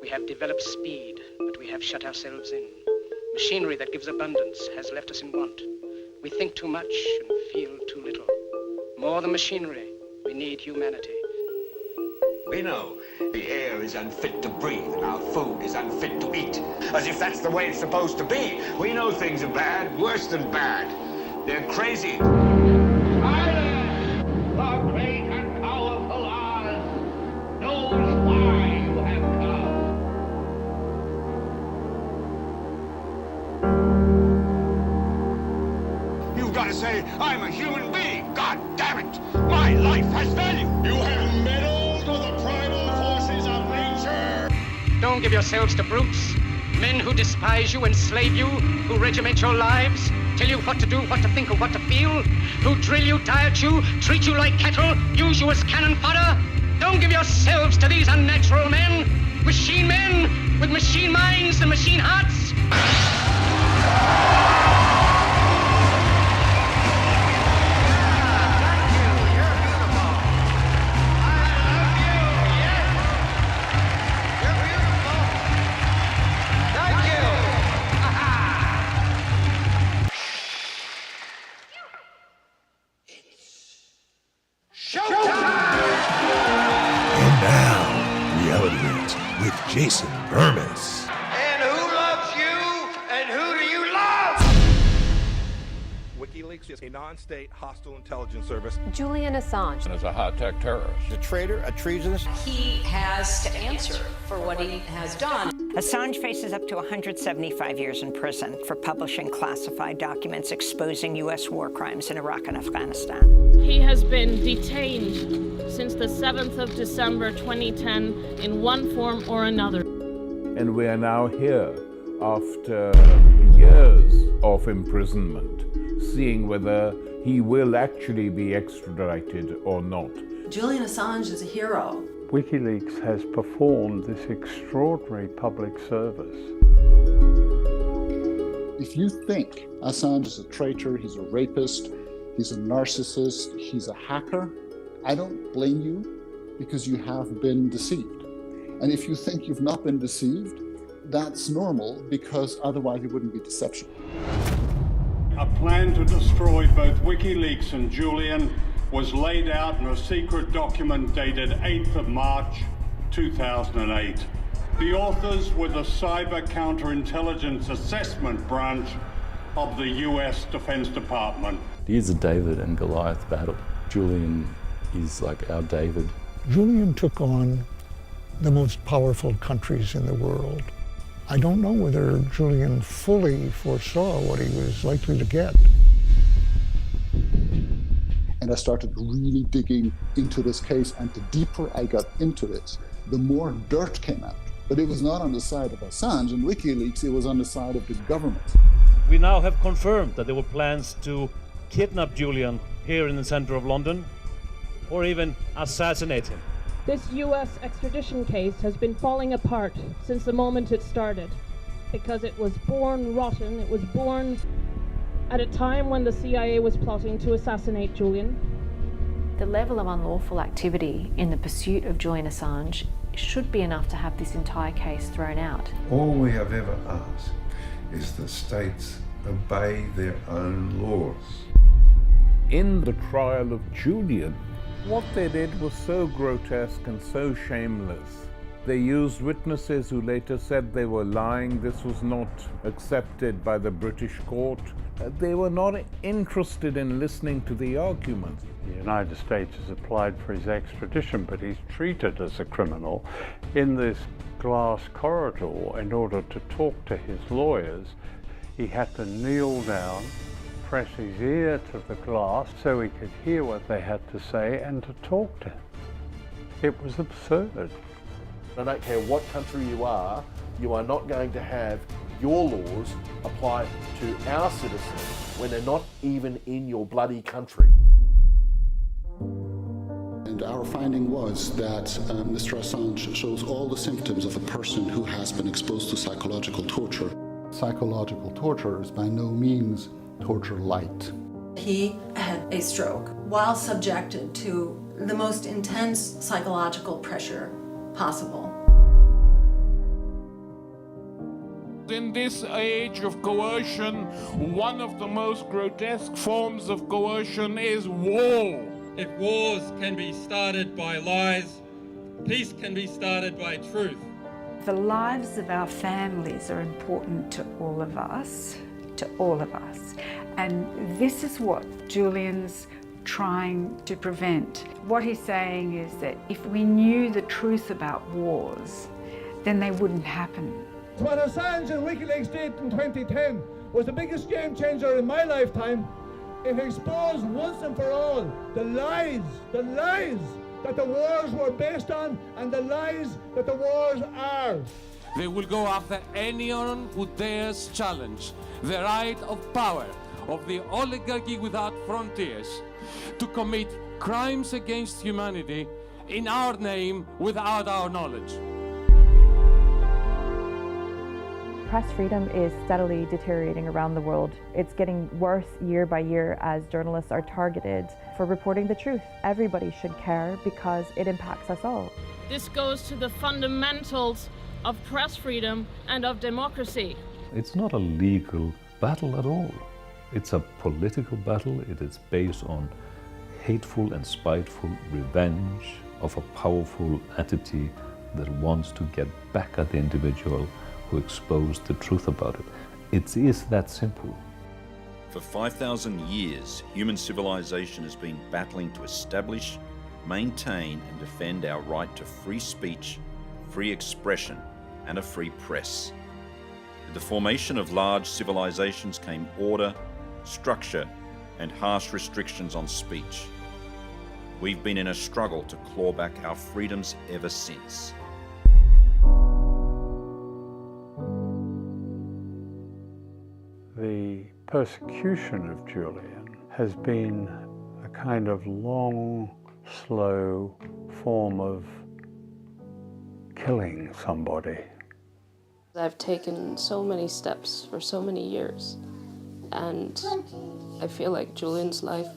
We have developed speed, but we have shut ourselves in. Machinery that gives abundance has left us in want. We think too much and feel too little. More than machinery, we need humanity. We know the air is unfit to breathe and our food is unfit to eat. As if that's the way it's supposed to be. We know things are bad, worse than bad. They're crazy. Silence! The great and powerful Oz knows why you have come. You've got to say, I'm a human being. God damn it! My life has value. You have meddled with the primal forces of nature. Don't give yourselves to brutes, men who despise you, enslave you, who regiment your lives, tell you what to do, what to think, or what to feel, who drill you, diet you, treat you like cattle, use you as cannon fodder. Don't give yourselves to these unnatural men with machine minds and machine hearts. Jason Bermas. And who loves you? And who do you love? WikiLeaks is a non-state hostile intelligence service. Julian Assange as a high-tech terrorist. A traitor, a treasonous. He has to answer for what he has done. Assange faces up to 175 years in prison for publishing classified documents exposing U.S. war crimes in Iraq and Afghanistan. He has been detained since the 7th of December 2010 in one form or another. And we are now here after years of imprisonment, seeing whether he will actually be extradited or not. Julian Assange is a hero. WikiLeaks has performed this extraordinary public service. If you think Assange is a traitor, he's a rapist, he's a narcissist, he's a hacker, I don't blame you because you have been deceived. And if you think you've not been deceived, that's normal because otherwise it wouldn't be deception. A plan to destroy both WikiLeaks and Julian was laid out in a secret document dated 8th of March, 2008. The authors were the Cyber Counterintelligence Assessment Branch of the US Defense Department. It is a David and Goliath battle. Julian is like our David. Julian took on the most powerful countries in the world. I don't know whether Julian fully foresaw what he was likely to get. And I started really digging into this case, and the deeper I got into it, the more dirt came out. But it was not on the side of Assange and WikiLeaks, it was on the side of the government. We now have confirmed that there were plans to kidnap Julian here in the center of London, or even assassinate him. This U.S. extradition case has been falling apart since the moment it started, because it was born rotten. It was born at a time when the CIA was plotting to assassinate Julian. The level of unlawful activity in the pursuit of Julian Assange should be enough to have this entire case thrown out. All we have ever asked is that states obey their own laws. In the trial of Julian, what they did was so grotesque and so shameless. They used witnesses who later said they were lying. This was not accepted by the British court. They were not interested in listening to the arguments. The United States has applied for his extradition, but he's treated as a criminal in this glass corridor. In order to talk to his lawyers, he had to kneel down, press his ear to the glass so he could hear what they had to say and to talk to him. It was absurd. I don't care what country you are not going to have your laws apply to our citizens when they're not even in your bloody country. And our finding was that Mr. Assange shows all the symptoms of a person who has been exposed to psychological torture. Psychological torture is by no means torture light. He had a stroke while subjected to the most intense psychological pressure possible. in this age of coercion, one of the most grotesque forms of coercion is war. If wars can be started by lies, peace can be started by truth. The lives of our families are important to all of us, And this is what Julian's trying to prevent. What he's saying is that if we knew the truth about wars, then they wouldn't happen. What Assange and WikiLeaks did in 2010 was the biggest game changer in my lifetime. It exposed once and for all the lies that the wars were based on and the lies that the wars are. They will go after anyone who dares challenge the right of power of the oligarchy without frontiers to commit crimes against humanity in our name without our knowledge. Press freedom is steadily deteriorating around the world. It's getting worse year by year as journalists are targeted for reporting the truth. Everybody should care because it impacts us all. This goes to the fundamentals of press freedom and of democracy. It's not a legal battle at all. It's a political battle. It is based on hateful and spiteful revenge of a powerful entity that wants to get back at the individual who exposed the truth about it. It is that simple. For 5,000 years, human civilization has been battling to establish, maintain and defend our right to free speech, free expression and a free press. With the formation of large civilizations came order, structure and harsh restrictions on speech. We've been in a struggle to claw back our freedoms ever since. The persecution of Julian has been a kind of long, slow form of killing somebody. I've taken so many steps for so many years, and I feel like Julian's life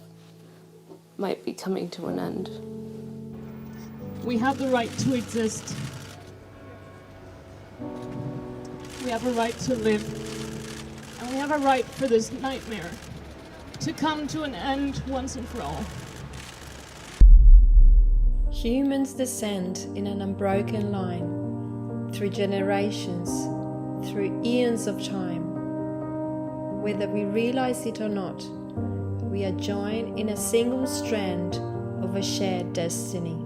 might be coming to an end. We have the right to exist. We have a right to live. And we have a right for this nightmare to come to an end once and for all. Humans descend in an unbroken line, through generations, through eons of time. Whether we realize it or not, we are joined in a single strand of a shared destiny.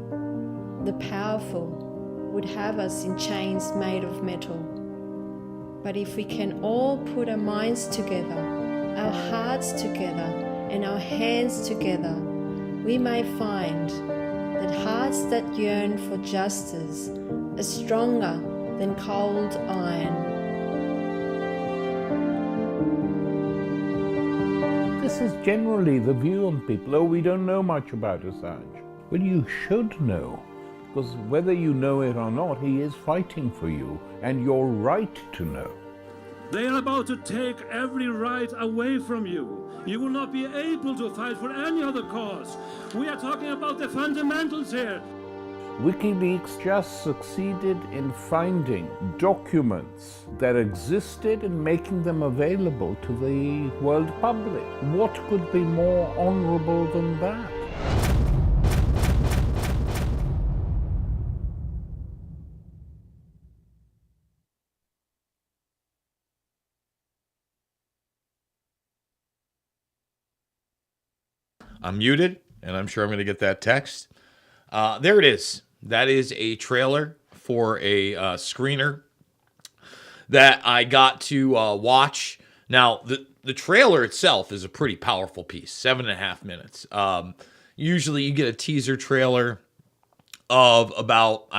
The powerful would have us in chains made of metal. But if we can all put our minds together, our hearts together, and our hands together, we may find that hearts that yearn for justice are stronger than cold iron. This is generally the view on people. Oh, we don't know much about Assange. Well, you should know, because whether you know it or not, he is fighting for you, and you're right to know. They are about to take every right away from you. You will not be able to fight for any other cause. We are talking about the fundamentals here. WikiLeaks just succeeded in finding documents that existed and making them available to the world public. What could be more honorable than that? I'm muted, and I'm sure I'm going to get that text. There it is. That is a trailer for a screener that I got to watch. Now, the trailer itself is a pretty powerful piece, 7.5 minutes. Usually you get a teaser trailer of about,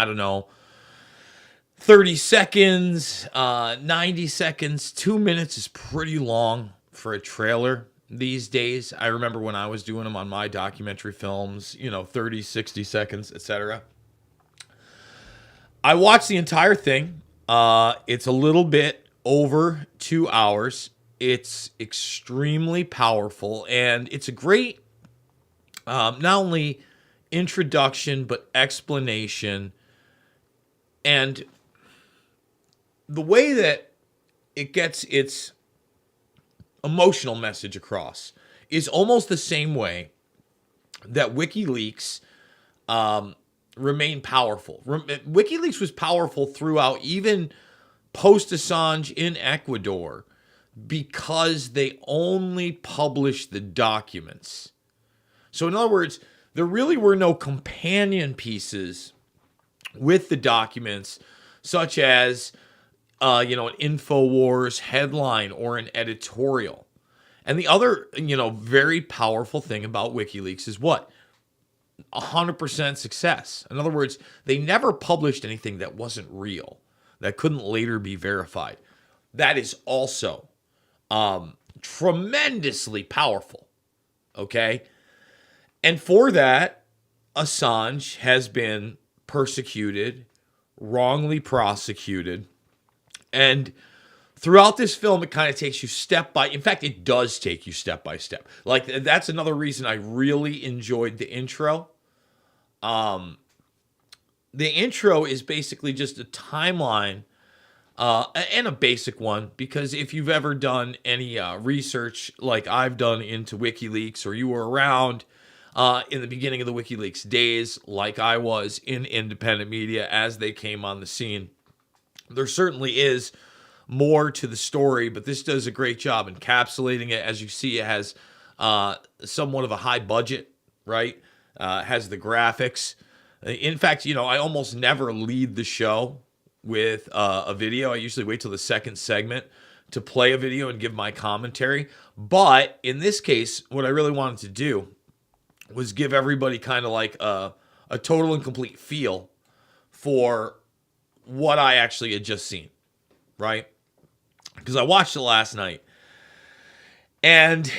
30 seconds, 90 seconds. 2 minutes is pretty long for a trailer these days. I remember when I was doing them on my documentary films, 30, 60 seconds, etc. I watched the entire thing. It's a little bit over 2 hours. It's extremely powerful, and it's a great, not only introduction, but explanation. And the way that it gets its emotional message across is almost the same way that WikiLeaks remained powerful. WikiLeaks was powerful throughout, even post-Assange in Ecuador, because they only published the documents. So in other words, there really were no companion pieces with the documents, such as an InfoWars headline or an editorial. And the other, very powerful thing about WikiLeaks is what? 100% success. In other words, they never published anything that wasn't real, that couldn't later be verified. That is also tremendously powerful. Okay? And for that, Assange has been persecuted, wrongly prosecuted, and throughout this film, it kind of takes you in fact, it does take you step by step. Like, that's another reason I really enjoyed the intro. The intro is basically just a timeline, and a basic one, because if you've ever done any research like I've done into WikiLeaks, or you were around in the beginning of the WikiLeaks days, like I was in independent media as they came on the scene, there certainly is more to the story, but this does a great job encapsulating it. As you see, it has somewhat of a high budget, right? Has the graphics. In fact, I almost never lead the show with a video. I usually wait till the second segment to play a video and give my commentary. But in this case, what I really wanted to do was give everybody kind of like a total and complete feel for what I actually had just seen, right? Because I watched it last night. And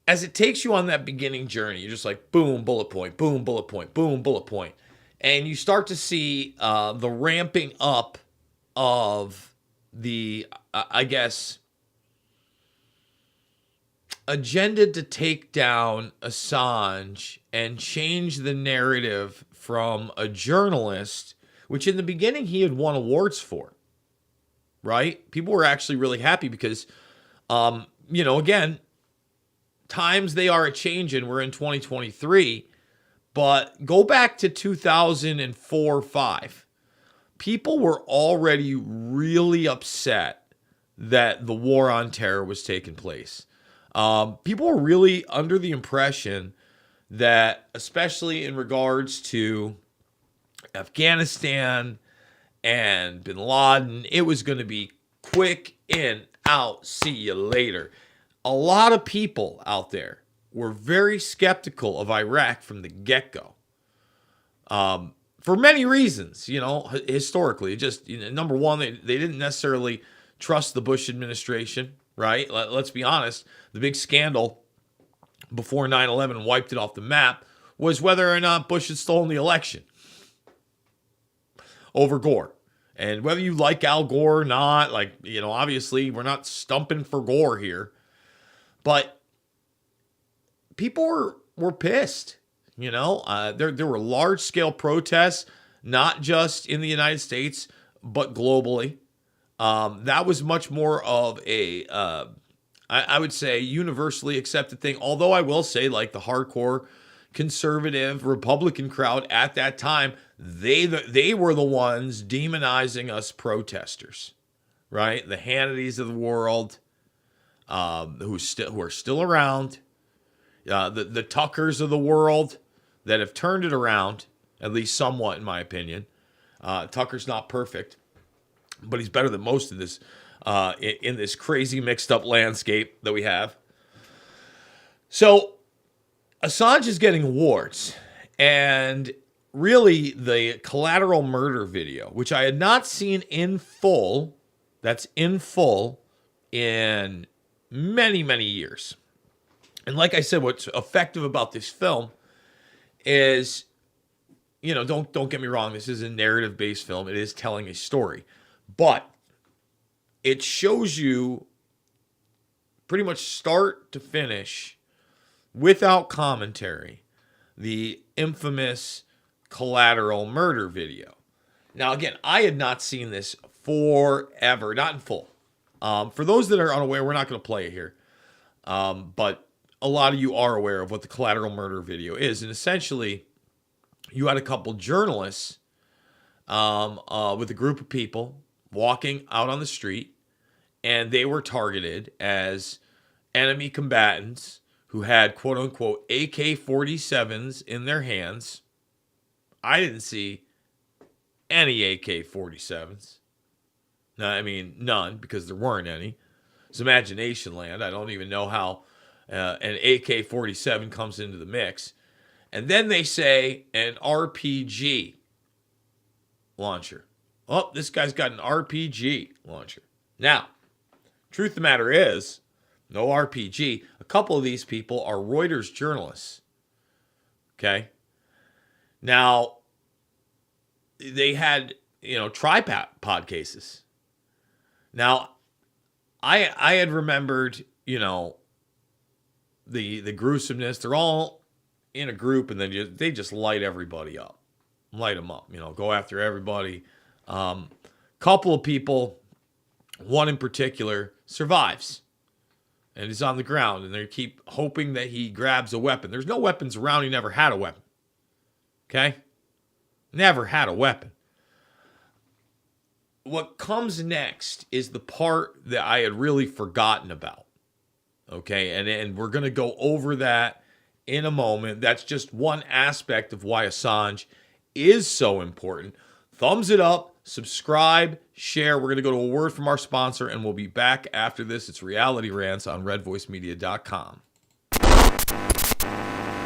as it takes you on that beginning journey, you're just like, boom, bullet point, boom, bullet point, boom, bullet point. And you start to see the ramping up of the, agenda to take down Assange and change the narrative from a journalist, which in the beginning he had won awards for, right? People were actually really happy because, again, times they are a-changing. We're in 2023, but go back to 2004-5. People were already really upset that the war on terror was taking place. People were really under the impression that, especially in regards to Afghanistan and bin Laden, it was going to be quick in, out, see you later. A lot of people out there were very skeptical of Iraq from the get-go. For many reasons, historically. Just, number one, they didn't necessarily trust the Bush administration, right? Let's be honest. The big scandal before 9/11 wiped it off the map was whether or not Bush had stolen the election over Gore. And whether you like Al Gore or not, obviously we're not stumping for Gore here. But people were pissed, There were large-scale protests, not just in the United States, but globally. That was much more of a, I would say, universally accepted thing. Although I will say, like the hardcore conservative Republican crowd at that time, they were the ones demonizing us protesters, right? The Hannitys of the world, who are still around, the Tuckers of the world that have turned it around, at least somewhat, in my opinion. Tucker's not perfect, but he's better than most of this in this crazy mixed up landscape that we have. So Assange is getting awards, and really the collateral murder video, which I had not seen in full, in many, many years. And like I said, what's effective about this film is, don't get me wrong, this is a narrative-based film. It is telling a story. But it shows you pretty much start to finish, without commentary, the infamous collateral murder video. Now, again, I had not seen this forever, not in full. For those that are unaware, we're not going to play it here. But a lot of you are aware of what the collateral murder video is. And essentially, you had a couple journalists with a group of people walking out on the street, and they were targeted as enemy combatants who had quote-unquote AK-47s in their hands. I didn't see any AK-47s. No, I mean, none, because there weren't any. It's imagination land. I don't even know how an AK-47 comes into the mix. And then they say an RPG launcher. Oh, this guy's got an RPG launcher. Now, truth of the matter is, no RPG. A couple of these people are Reuters journalists. Okay? Now, they had, tripod cases. Now, I had remembered, the gruesomeness. They're all in a group, and then they just light everybody up. Light them up, go after everybody. Couple of people, one in particular, survives. And he's on the ground, and they keep hoping that he grabs a weapon. There's no weapons around. He never had a weapon. Okay? Never had a weapon. What comes next is the part that I had really forgotten about. Okay? And we're going to go over that in a moment. That's just one aspect of why Assange is so important. Thumbs it up, subscribe, share. We're going to go to a word from our sponsor, and we'll be back after this. It's Reality Rants on redvoicemedia.com.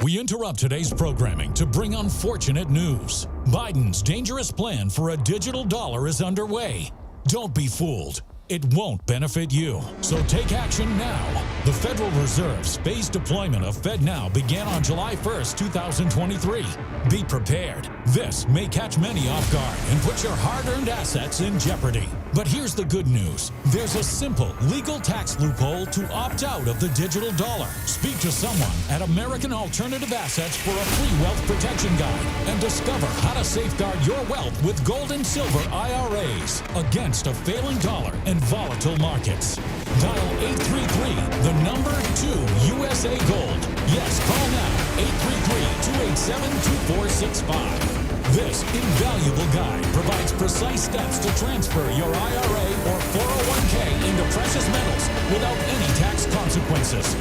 We interrupt today's programming to bring unfortunate news. Biden's dangerous plan for a digital dollar is underway. Don't be fooled. It won't benefit you. So take action now. The Federal Reserve's phased deployment of FedNow began on July 1st, 2023. Be prepared. This may catch many off guard and put your hard-earned assets in jeopardy. But here's the good news. There's a simple legal tax loophole to opt out of the digital dollar. Speak to someone at American Alternative Assets for a free wealth protection guide and discover how to safeguard your wealth with gold and silver IRAs against a failing dollar and volatile markets. Dial 833, the number 2 USA Gold. Yes, call now, 833-287-2465. This invaluable guide provides precise steps to transfer your IRA or 401k into precious metals without any tax consequences.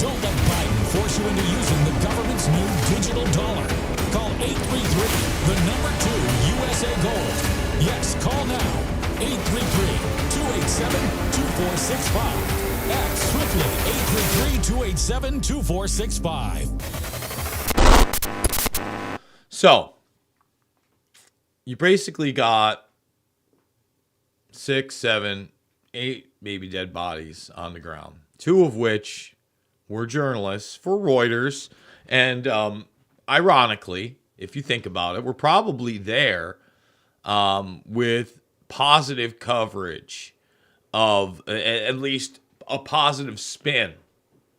Don't let Biden force you into using the government's new digital dollar. Call 833, the number 2 USA Gold. Yes, call now, 833-287-2465. Act swiftly, 833-287-2465. So, you basically got 6, 7, 8 maybe dead bodies on the ground. 2 of which were journalists for Reuters. And ironically, if you think about it, we're probably there with positive coverage of at least a positive spin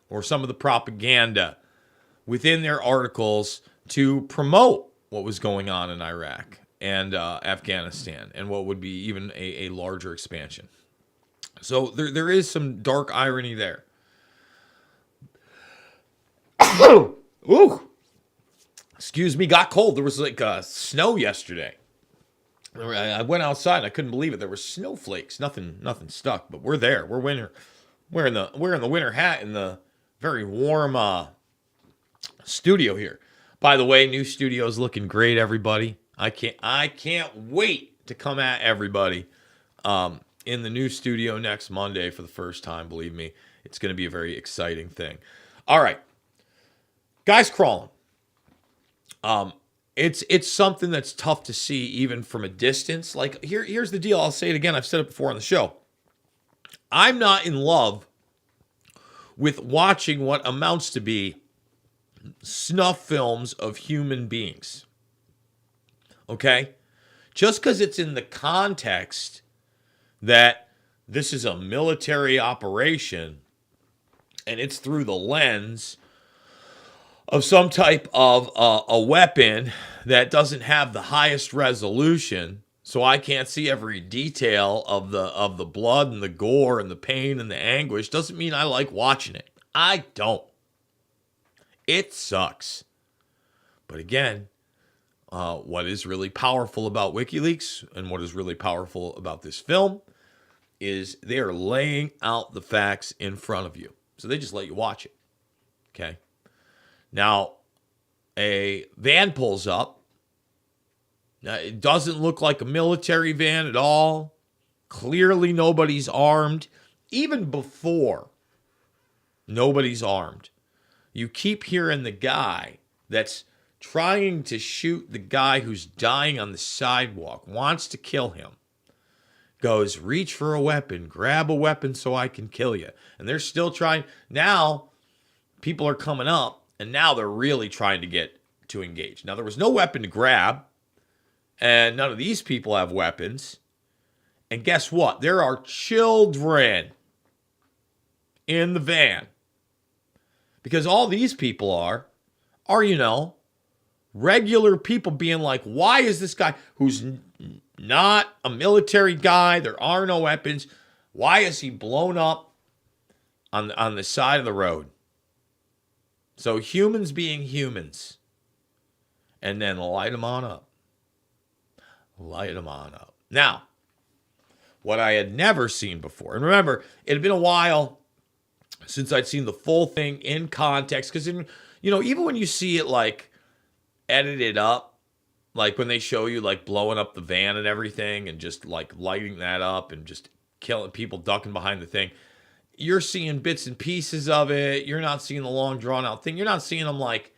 or some of the propaganda within their articles to promote what was going on in Iraq and Afghanistan and what would be even a larger expansion. So there is some dark irony there. Ooh. Excuse me, got cold. There was like snow yesterday. I went outside and I couldn't believe it. There were snowflakes. Nothing stuck, but we're there. We're winter. Wearing the winter hat in the very warm studio here. By the way, new studio's looking great, everybody. I can't wait to come at everybody in the new studio next Monday for the first time. Believe me, it's going to be a very exciting thing. All right, guys crawling. It's something that's tough to see even from a distance. Like here's the deal. I'll say it again. I've said it before on the show. I'm not in love with watching what amounts to be snuff films of human beings. Okay? Just because it's in the context that this is a military operation and it's through the lens of some type of a weapon that doesn't have the highest resolution so I can't see every detail of the blood and the gore and the pain and the anguish doesn't mean I like watching it. I don't. It sucks. But again, what is really powerful about WikiLeaks and what is really powerful about this film is they are laying out the facts in front of you. So they just let you watch it. Okay. Now, a van pulls up. Now, it doesn't look like a military van at all. Clearly, nobody's armed. Even before nobody's armed, you keep hearing the guy that's trying to shoot the guy who's dying on the sidewalk, wants to kill him, goes, reach for a weapon, grab a weapon so I can kill you. And they're still trying. Now, people are coming up, and now they're really trying to get to engage. Now, there was no weapon to grab, and none of these people have weapons. And guess what? There are children in the van. Because all these people are, you know, regular people being like, why is this guy who's not a military guy, there are no weapons, why is he blown up on the side of the road? So humans being humans. And then light them on up. Light them on up. Now, what I had never seen before, and remember, it had been a while since I'd seen the full thing in context, because, you know, even when you see it like edited up, like when they show you like blowing up the van and everything and just like lighting that up and just killing people, ducking behind the thing, you're seeing bits and pieces of it. You're not seeing the long drawn out thing. You're not seeing them like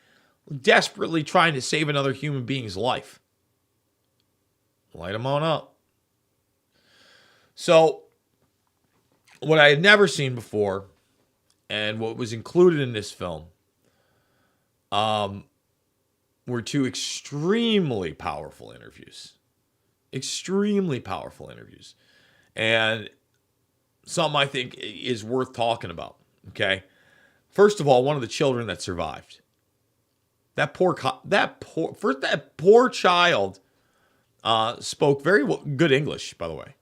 desperately trying to save another human being's life. Light them on up. So what I had never seen before, and what was included in this film, were two extremely powerful interviews. Extremely powerful interviews. And something I think is worth talking about, okay? First of all, one of the children that survived. That poor child spoke very good English, by the way.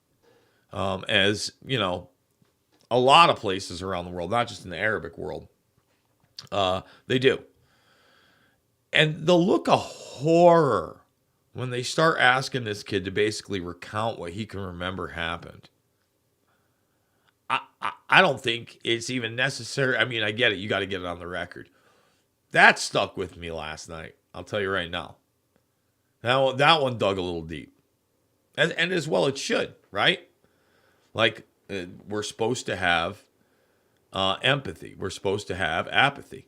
As, you know, a lot of places around the world, not just in the Arabic world, they do. And the look of horror when they start asking this kid to basically recount what he can remember happened. I don't think it's even necessary. I mean, I get it. You got to get it on the record. That stuck with me last night. I'll tell you right now. Now that one dug a little deep. And as well it should, right? Like, we're supposed to have empathy. We're supposed to have apathy.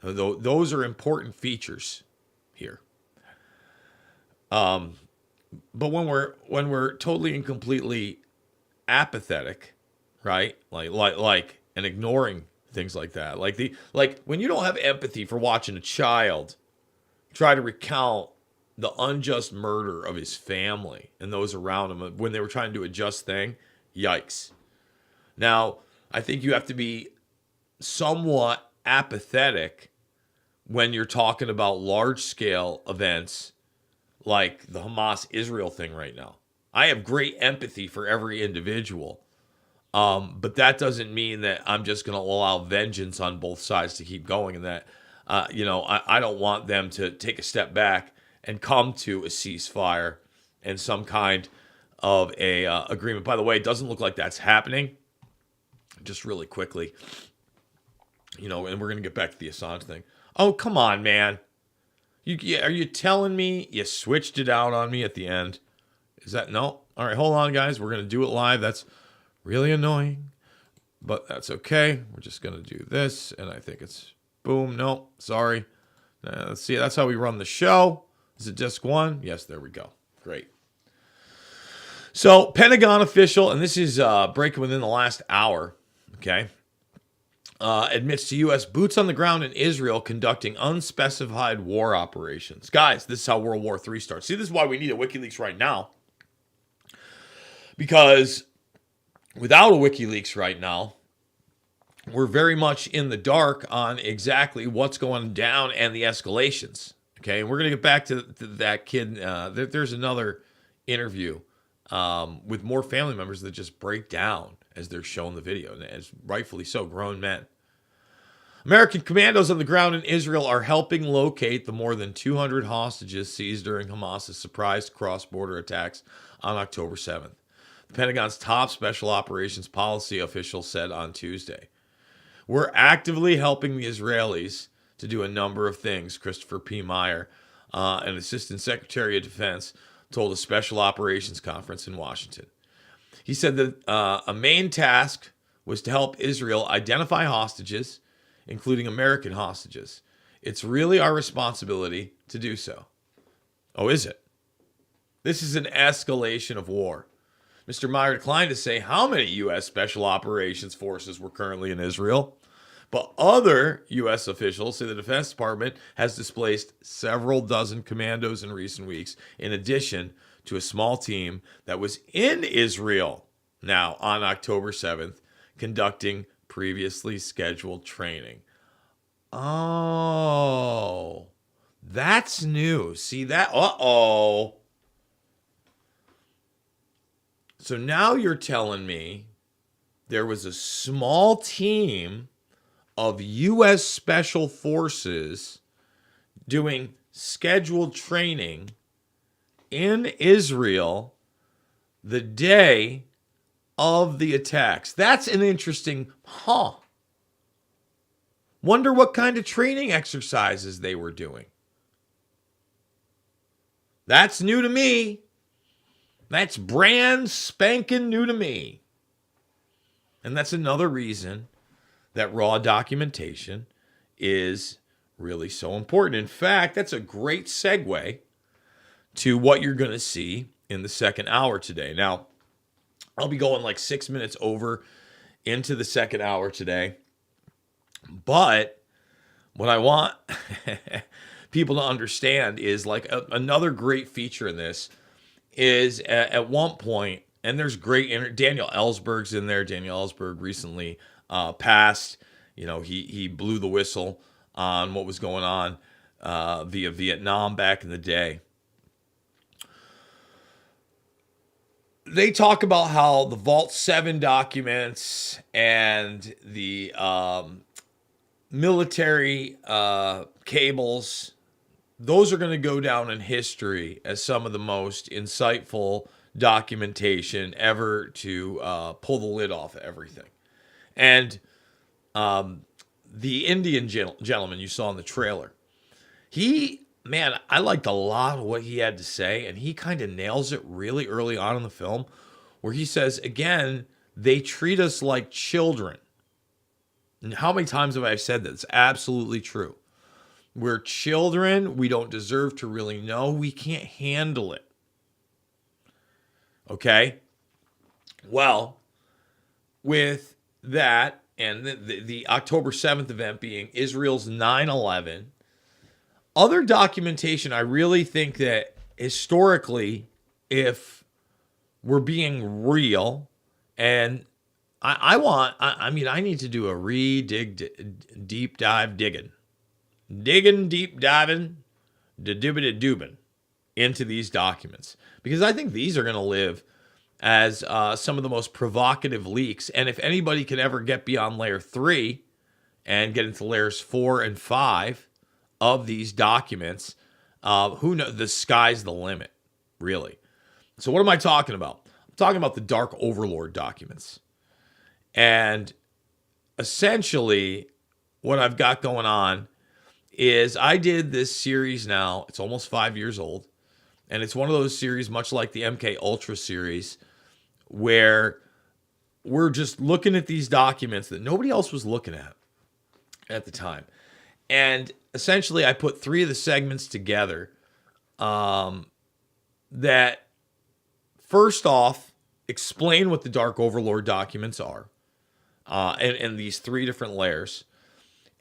Those are important features here. But when we're totally and completely apathetic, right? Like and ignoring things like that. Like when you don't have empathy for watching a child try to recount the unjust murder of his family and those around him when they were trying to do a just thing, yikes. Now, I think you have to be somewhat apathetic when you're talking about large-scale events like the Hamas-Israel thing right now. I have great empathy for every individual, but that doesn't mean that I'm just going to allow vengeance on both sides to keep going, and that, I don't want them to take a step back and come to a ceasefire and some kind of a agreement. By the way, it doesn't look like that's happening. Just really quickly, and we're going to get back to the Assange thing. Oh, come on, man. Are you telling me you switched it out on me at the end? Is that no? All right, hold on, guys. We're going to do it live. That's really annoying, but that's okay. We're just going to do this, and I think it's boom. No, sorry. Let's see. That's how we run the show. Is it disc one? Yes, there we go. Great. So, Pentagon official, and this is breaking within the last hour, okay, admits to U.S. boots on the ground in Israel conducting unspecified war operations. Guys, this is how World War III starts. See, this is why we need a WikiLeaks right now. Because without a WikiLeaks right now, we're very much in the dark on exactly what's going down and the escalations. Okay, and we're going to get back to that kid. There's another interview with more family members that just break down as they're shown the video, and as rightfully so, grown men. American commandos on the ground in Israel are helping locate the more than 200 hostages seized during Hamas's surprise cross-border attacks on October 7th. The Pentagon's top special operations policy official said on Tuesday. We're actively helping the Israelis to do a number of things, Christopher P. Meyer, an assistant secretary of defense, told a special operations conference in Washington. He said that a main task was to help Israel identify hostages, including American hostages. It's really our responsibility to do so. Oh, is it? This is an escalation of war. Mr. Meyer declined to say how many U.S. Special Operations Forces were currently in Israel, but other U.S. officials say the Defense Department has displaced several dozen commandos in recent weeks, in addition to a small team that was in Israel now on October 7th, conducting previously scheduled training. Oh, that's new. See that? Uh-oh. So now you're telling me there was a small team of U.S. Special Forces doing scheduled training in Israel the day of the attacks. That's an interesting, Wonder what kind of training exercises they were doing. That's new to me. That's brand spanking new to me. And that's another reason that raw documentation is really so important. In fact, that's a great segue to what you're going to see in the second hour today. Now, I'll be going like 6 minutes over into the second hour today. But what I want people to understand is like another great feature in this is at one point, and there's great, Daniel Ellsberg's in there. Daniel Ellsberg recently passed. You know, he blew the whistle on what was going on via Vietnam back in the day. They talk about how the Vault 7 documents and the military cables, those are going to go down in history as some of the most insightful documentation ever to pull the lid off of everything. And the Indian gentleman you saw in the trailer, I liked a lot of what he had to say, and he kind of nails it really early on in the film, where he says, again, they treat us like children. And how many times have I said that? It's absolutely true. We're children. We don't deserve to really know. We can't handle it. Okay? Well, with that, and the October 7th event being Israel's 9/11, other documentation, I really think that historically, if we're being real, and I need to do a deep dive digging, deep diving, doobin into these documents, because I think these are going to live as some of the most provocative leaks. And if anybody can ever get beyond layer 3 and get into layers 4 and 5 of these documents, who knows? The sky's the limit, really. So what am I talking about? I'm talking about the Dark Overlord documents. And essentially, what I've got going on is I did this series now. It's almost 5 years old. And it's one of those series, much like the MK Ultra series, where we're just looking at these documents that nobody else was looking at the time. And essentially, I put 3 of the segments together that, first off, explain what the Dark Overlord documents are. And these 3 different layers.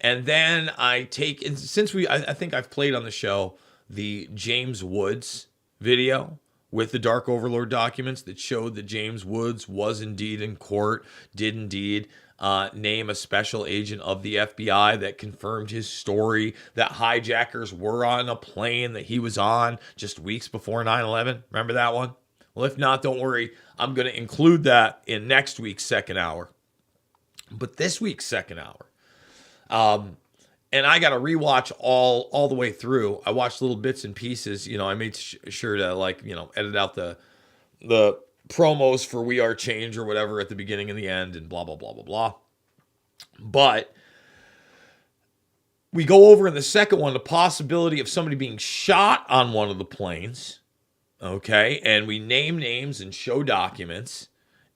And then I take, and since I think I've played on the show the James Woods video with the Dark Overlord documents that showed that James Woods was indeed in court, did indeed name a special agent of the FBI that confirmed his story that hijackers were on a plane that he was on just weeks before 9/11. Remember that one? Well, if not, don't worry. I'm going to include that in next week's second hour. But this week's second hour, and I got to rewatch all the way through. I watched little bits and pieces. You know, I made sure to edit out the promos for We Are Change or whatever at the beginning and the end and blah, blah, blah, blah, blah. But we go over in the second one the possibility of somebody being shot on one of the planes. Okay, and we name names and show documents.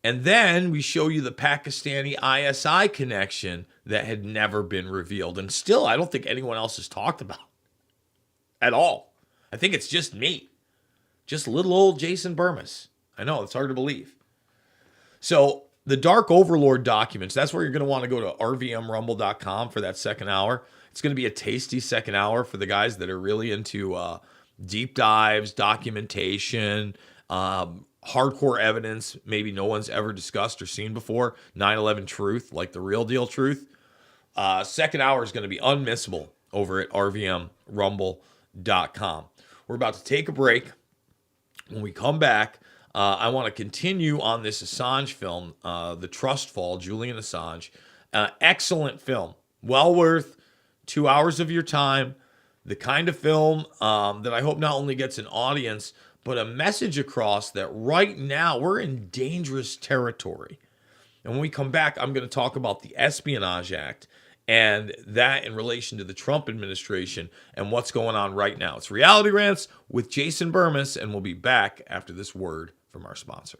And then we show you the Pakistani ISI connection that had never been revealed. And still, I don't think anyone else has talked about at all. I think it's just me. Just little old Jason Bermas. I know, it's hard to believe. So the Dark Overlord documents, that's where you're going to want to go to rvmrumble.com for that second hour. It's going to be a tasty second hour for the guys that are really into deep dives, documentation, hardcore evidence maybe no one's ever discussed or seen before. 9/11 truth, like the real deal truth. Second hour is going to be unmissable over at rvmrumble.com. We're about to take a break. When we come back, I want to continue on this Assange film, The Trust Fall, Julian Assange. Excellent film. Well worth 2 hours of your time. The kind of film that I hope not only gets an audience, but a message across that right now we're in dangerous territory. And when we come back, I'm going to talk about the Espionage Act and that in relation to the Trump administration and what's going on right now. It's Reality Rants with Jason Bermas, and we'll be back after this word from our sponsor.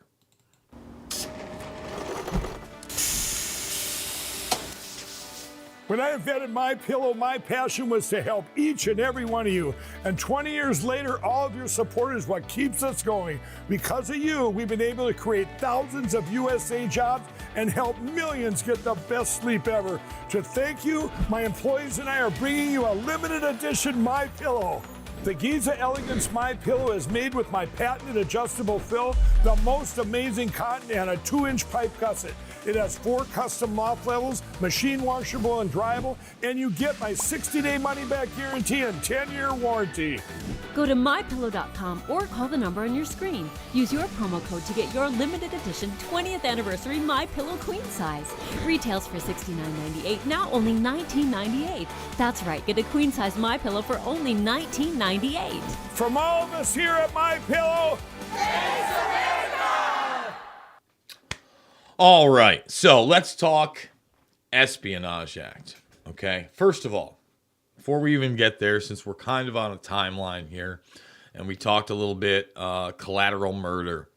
When I invented MyPillow, my passion was to help each and every one of you. And 20 years later, all of your support is what keeps us going. Because of you, we've been able to create thousands of USA jobs and help millions get the best sleep ever. To thank you, my employees and I are bringing you a limited edition MyPillow. The Giza Elegance MyPillow is made with my patented adjustable fill, the most amazing cotton, and a 2-inch pipe gusset. It has 4 custom loft levels, machine washable and dryable, and you get my 60-day money-back guarantee and 10-year warranty. Go to mypillow.com or call the number on your screen. Use your promo code to get your limited edition 20th anniversary MyPillow queen size. Retails for $69.98, now only $19.98. That's right, get a queen size MyPillow for only $19.98. From all of us here at MyPillow, thanks America! All right, so let's talk Espionage Act, okay? First of all, before we even get there, since we're kind of on a timeline here, and we talked a little bit collateral murder,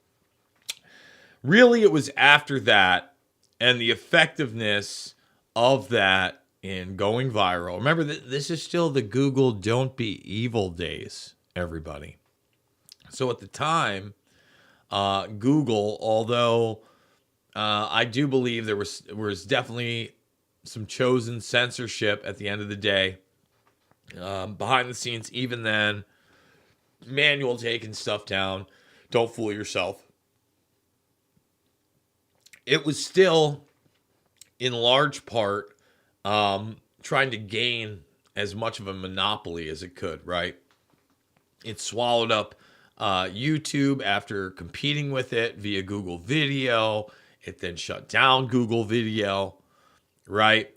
really it was after that and the effectiveness of that in going viral. Remember, this is still the Google don't be evil days, everybody. So at the time, Google, although I do believe there was definitely some chosen censorship at the end of the day. Behind the scenes, even then, manual taking stuff down. Don't fool yourself. It was still, in large part, trying to gain as much of a monopoly as it could, right? It swallowed up YouTube after competing with it via Google Video. It then shut down Google Video, right?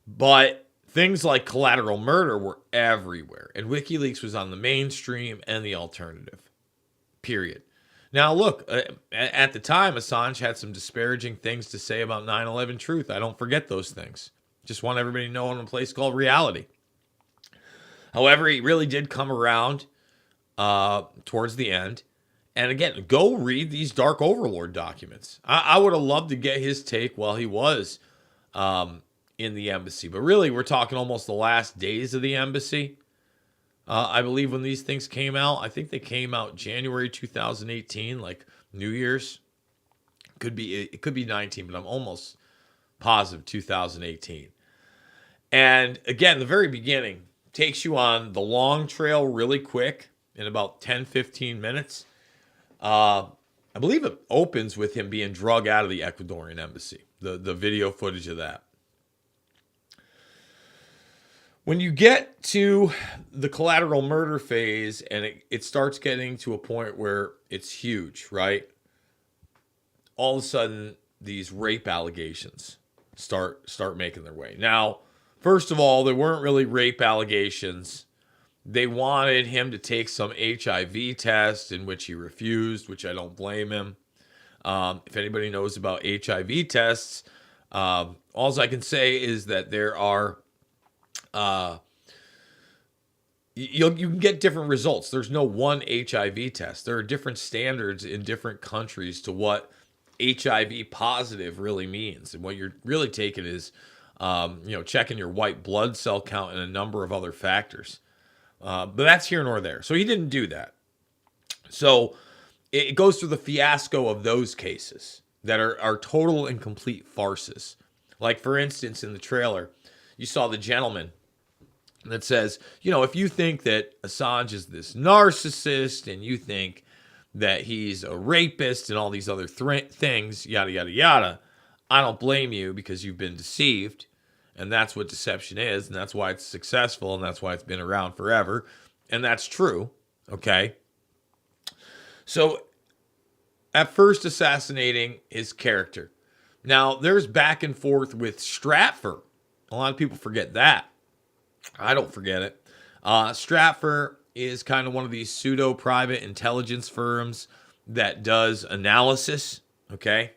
But things like collateral murder were everywhere. And WikiLeaks was on the mainstream and the alternative, period. Now, look, at the time, Assange had some disparaging things to say about 9/11 truth. I don't forget those things. Just want everybody to know in a place called reality. However, he really did come around towards the end. And again, go read these Dark Overlord documents. I would have loved to get his take while he was in the embassy. But really, we're talking almost the last days of the embassy. I believe when these things came out, I think they came out January 2018, like New Year's. It could be 19, but I'm almost positive 2018. And again, the very beginning takes you on the long trail really quick in about 10, 15 minutes. I believe it opens with him being drug out of the Ecuadorian embassy, the video footage of that. When you get to the collateral murder phase and it starts getting to a point where it's huge, right? All of a sudden, these rape allegations start making their way. Now, first of all, there weren't really rape allegations. They wanted him to take some HIV test, in which he refused, which I don't blame him. If anybody knows about HIV tests, all I can say is that there are you can get different results. There's no one HIV test. There are different standards in different countries to what HIV positive really means. And what you're really taking is, checking your white blood cell count and a number of other factors. But that's here nor there. So he didn't do that. So it goes through the fiasco of those cases that are total and complete farces. Like, for instance, in the trailer, you saw the gentleman that says, if you think that Assange is this narcissist and you think that he's a rapist and all these other things, yada, yada, yada, I don't blame you because you've been deceived. And that's what deception is. And that's why it's successful. And that's why it's been around forever. And that's true. Okay. So at first assassinating his character. Now there's back and forth with Stratfor. A lot of people forget that. I don't forget it. Stratfor is kind of one of these pseudo private intelligence firms that does analysis. Okay.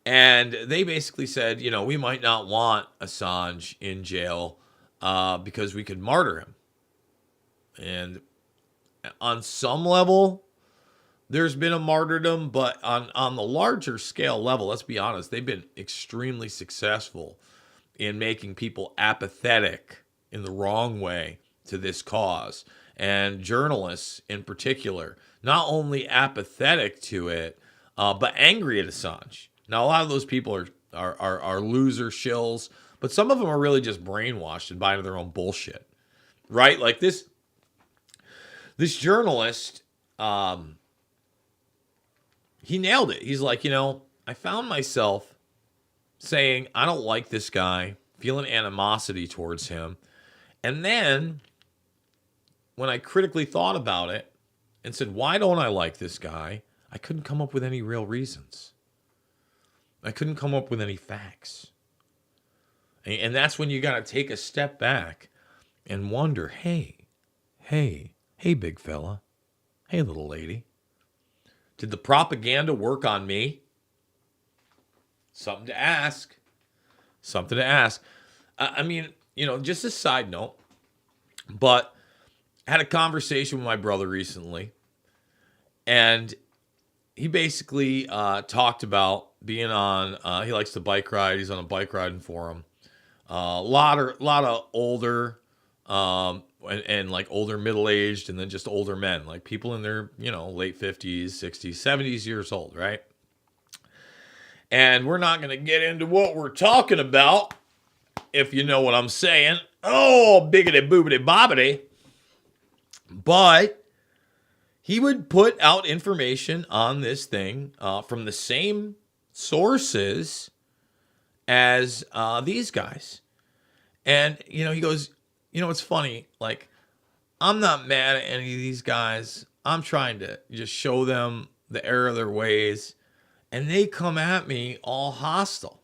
And they basically said, we might not want Assange in jail because we could martyr him. And on some level, there's been a martyrdom, but on the larger scale level, let's be honest, they've been extremely successful in making people apathetic in the wrong way to this cause. And journalists in particular, not only apathetic to it, but angry at Assange. Now, a lot of those people are loser shills, but some of them are really just brainwashed and buying their own bullshit, right? Like this journalist, he nailed it. He's like, I found myself saying, I don't like this guy, feeling animosity towards him. And then when I critically thought about it and said, why don't I like this guy? I couldn't come up with any real reasons. I couldn't come up with any facts. And that's when you got to take a step back and wonder, hey, big fella. Hey, little lady. Did the propaganda work on me? Something to ask. Something to ask. I mean, just a side note, but I had a conversation with my brother recently, and he basically talked about being on, he likes to bike ride. He's on a bike riding forum. A lot of older, and like older middle-aged, and then just older men, like people in their, late 50s, 60s, 70s years old, right? And we're not going to get into what we're talking about, if you know what I'm saying. Oh, biggity boobity bobbity. But he would put out information on this thing from the same sources as these guys. And, he goes, it's funny. Like, I'm not mad at any of these guys. I'm trying to just show them the error of their ways. And they come at me all hostile.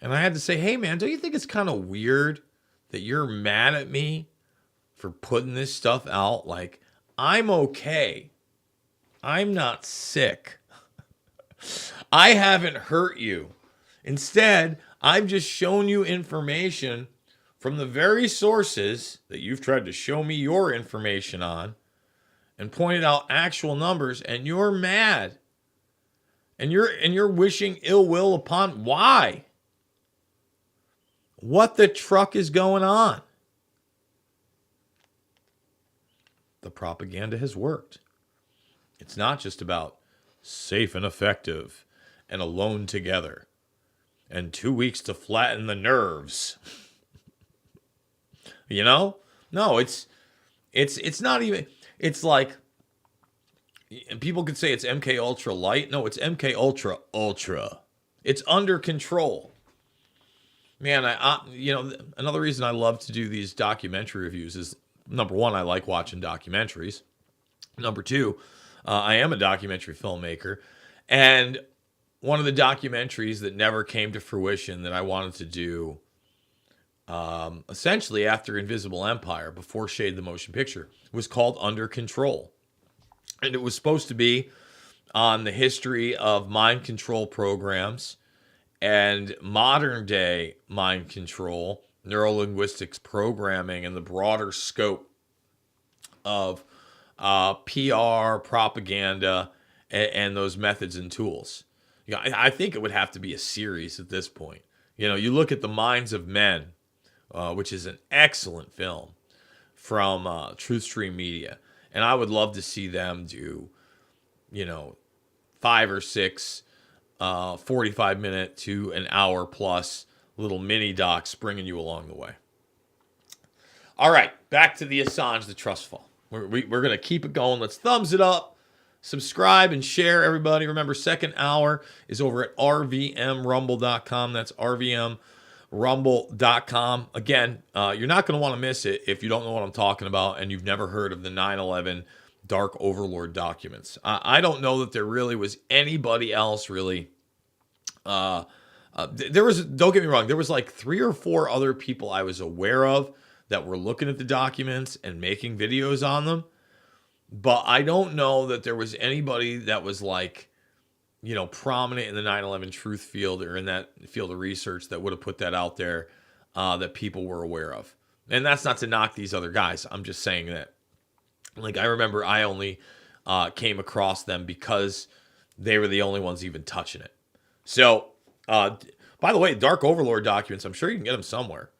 And I had to say, hey, man, don't you think it's kind of weird that you're mad at me for putting this stuff out? Like, I'm okay. I'm not sick. I haven't hurt you. Instead, I've just shown you information from the very sources that you've tried to show me your information on and pointed out actual numbers, and you're mad. And you're wishing ill will upon. Why? What the truck is going on? The propaganda has worked. It's not just about safe and effective and alone together and 2 weeks to flatten the nerves. No, it's not even, it's like, and people could say it's MK Ultra Light. No, it's MK Ultra Ultra. It's under control. Man, another reason I love to do these documentary reviews is, number one, I like watching documentaries. Number two, I am a documentary filmmaker. And one of the documentaries that never came to fruition that I wanted to do, essentially after Invisible Empire, before Shade the Motion Picture, was called Under Control. And it was supposed to be on the history of mind control programs and modern day mind control, neurolinguistics programming, and the broader scope of PR, propaganda, and those methods and tools. I think it would have to be a series at this point. You look at The Minds of Men, which is an excellent film from Truthstream Media, and I would love to see them do, 5 or 6 45-minute to an hour plus little mini docs bringing you along the way. All right, back to the Assange, the trust fall. We're going to keep it going. Let's thumbs it up, subscribe, and share, everybody. Remember, second hour is over at rvmrumble.com. That's rvmrumble.com. Again, you're not going to want to miss it if you don't know what I'm talking about and you've never heard of the 9/11 Dark Overlord documents. I don't know that there really was anybody else really. There was, don't get me wrong, there was like 3 or 4 other people I was aware of that were looking at the documents and making videos on them. But I don't know that there was anybody that was like, prominent in the 9/11 truth field or in that field of research that would have put that out there that people were aware of. And that's not to knock these other guys. I'm just saying that. Like, I remember I only came across them because they were the only ones even touching it. So, by the way, Dark Overlord documents, I'm sure you can get them somewhere.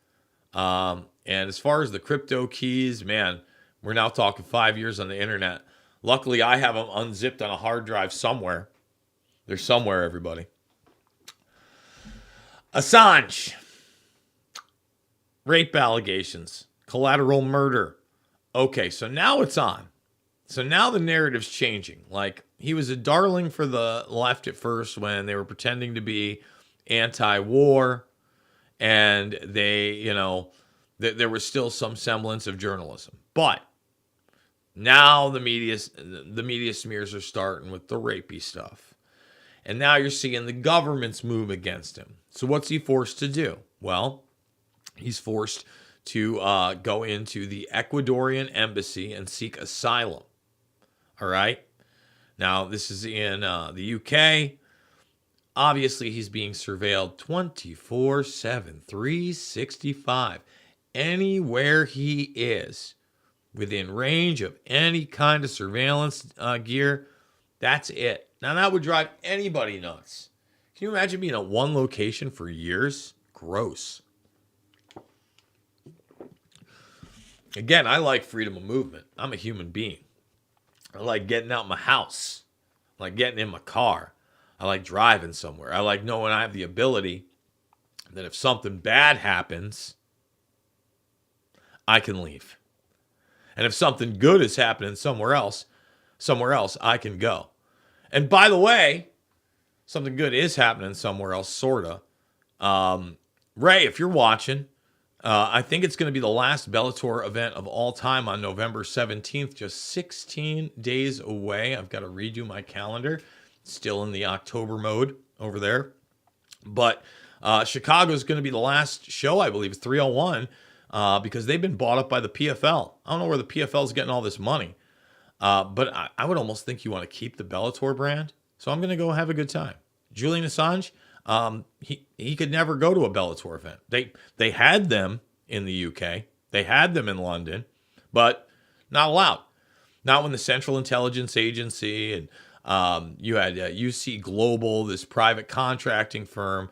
And as far as the crypto keys, man, we're now talking 5 years on the internet. Luckily, I have them unzipped on a hard drive somewhere. They're somewhere, everybody. Assange. Rape allegations. Collateral murder. Okay, so now it's on. So now the narrative's changing. Like, he was a darling for the left at first when they were pretending to be anti-war, and they, there was still some semblance of journalism. But now the media smears are starting with the rapey stuff. And now you're seeing the government's move against him. So what's he forced to do? Well, he's forced to go into the Ecuadorian embassy and seek asylum. All right? Now, this is in the UK. Obviously, he's being surveilled 24/7, 365. Anywhere he is, within range of any kind of surveillance gear, that's it. Now, that would drive anybody nuts. Can you imagine being at one location for years? Gross. Again, I like freedom of movement. I'm a human being. I like getting out my house. I like getting in my car. I like driving somewhere. I like knowing I have the ability that if something bad happens, I can leave. And if something good is happening somewhere else, I can go. And by the way, something good is happening somewhere else, sorta. Ray, if you're watching, I think it's going to be the last Bellator event of all time on November 17th, just 16 days away. I've got to redo my calendar. Still in the October mode over there. But Chicago is going to be the last show, I believe, 301, because they've been bought up by the PFL. I don't know where the PFL is getting all this money. But I would almost think you want to keep the Bellator brand. So I'm going to go have a good time. Julian Assange, he could never go to a Bellator event. They had them in the UK. They had them in London, but not allowed. Not when the Central Intelligence Agency and you had UC Global, this private contracting firm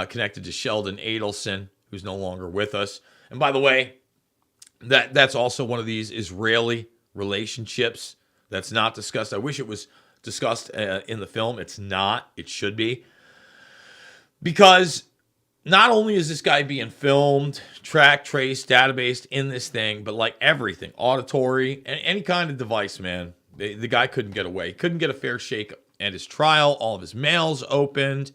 connected to Sheldon Adelson, who's no longer with us. And by the way, that's also one of these Israeli relationships that's not discussed. I wish it was discussed in the film. It's not. It should be. Because not only is this guy being filmed, tracked, traced, databased in this thing, but like everything, auditory, any kind of device, man, the guy couldn't get away. Couldn't get a fair shake at his trial. All of his mails opened.